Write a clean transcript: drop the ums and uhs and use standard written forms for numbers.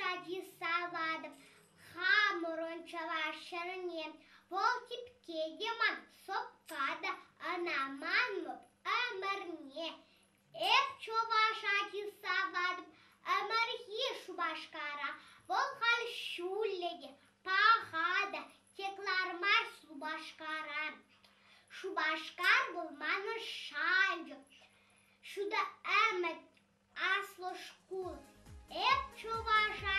чуваша саладом, хамурон чавашерне, волтипке деман сопкада, анаман амарне. Эп чуваша саладом, амархи шубашкара, волхал шуллеге, пахада, теклармар субашкара. Шубашкар был маны шанджик, шуда эмет асло шкул. Эп чуваша